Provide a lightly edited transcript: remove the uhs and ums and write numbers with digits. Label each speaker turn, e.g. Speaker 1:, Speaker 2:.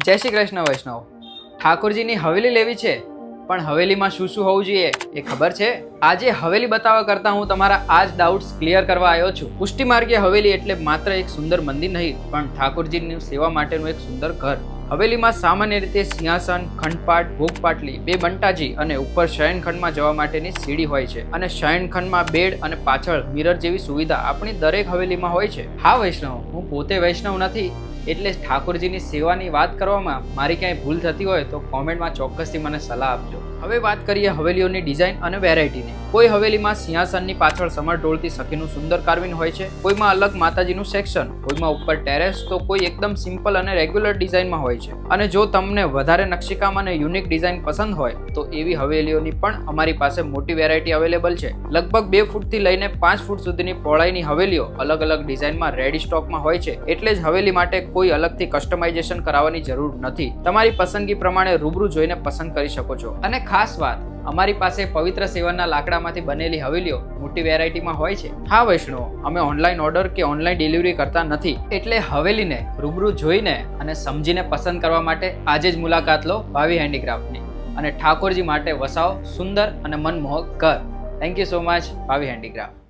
Speaker 1: જય શ્રી કૃષ્ણ વૈષ્ણવ. ઠાકોરજીની હવેલી લેવી છે, પણ હવેલીમાં શું શું હોવું જોઈએ એ ખબર છે? આજે હવેલી બતાવવા કરતા હું તમારા આ જ ડાઉટ્સ ક્લિયર કરવા આવ્યો છું. પુષ્ટિ માર્ગીય હવેલી એટલે માત્ર એક સુંદર મંદિર નહીં, પણ ઠાકોરજીની સેવા માટેનું એક સુંદર ઘર. હવેલીમાં સામાન્ય રીતે સિંહાસન, ખંડપાટ, ભોગપાટલી, બે બંટાજી અને ઉપર શયનખંડમાં જવા માટેની સીડી હોય છે. અને શયનખંડમાં બેડ અને પાછળ મિરર જેવી સુવિધા આપણી દરેક હવેલીમાં હોય છે. હા વૈષ્ણવ, હું પોતે વૈષ્ણવ નથી, એટલે ઠાકોરજીની સેવાની વાત કરવામાં મારી ક્યાંય ભૂલ થતી હોય તો કોમેન્ટમાં ચોક્કસથી મને સલાહ આપજો. હવે વાત કરીએ હવેલીઓની ડિઝાઇન અને વેરાયટીની. કોઈ હવેલીમાં સિંહાસનની પાછળ સમર ઢોળતી સખીનું સુંદર કાર્વિંગ હોય છે, કોઈમાં અલગ માતાજીનું સેક્શન, કોઈમાં ઉપર ટેરેસ, તો કોઈ એકદમ સિમ્પલ અને રેગ્યુલર ડિઝાઇનમાં હોય છે. અને જો તમને વધારે નકશીકામ અને યુનિક ડિઝાઇન પસંદ હોય તો એવી હવેલીઓની પણ અમારી પાસે મોટી વેરાયટી અવેલેબલ છે. લગભગ 2 ફૂટથી લઈને 5 ફૂટ સુધીની પહોળાઈની હવેલીઓ અલગ અલગ ડિઝાઇનમાં રેડી સ્ટોકમાં હોય છે. એટલે જ હવેલી માટે કોઈ અલગથી કસ્ટમાઇઝેશન કરાવવાની જરૂર નથી. તમારી પસંદગી પ્રમાણે રૂબરૂ જોઈને પસંદ કરી શકો છો. અને ખાસ વાત, અમારી પાસે પવિત્ર સેવનના લાકડામાંથી બનેલી હવેલીઓ મોટી વેરાયટીમાં હોય છે. હા વૈષ્ણવ, અમે ઓનલાઈન ઓર્ડર કે ઓનલાઈન ડિલિવરી કરતા નથી, એટલે હવેલીને રૂબરૂ જોઈને અને સમજીને પસંદ કરવા માટે આજે જ મુલાકાત લો ભાવિ હેન્ડીક્રાફ્ટની અને ઠાકોરજી માટે વસાવો સુંદર અને મનમોહક ઘર. થેન્ક યુ સો મચ ભાવિ હેન્ડીક્રાફ્ટ.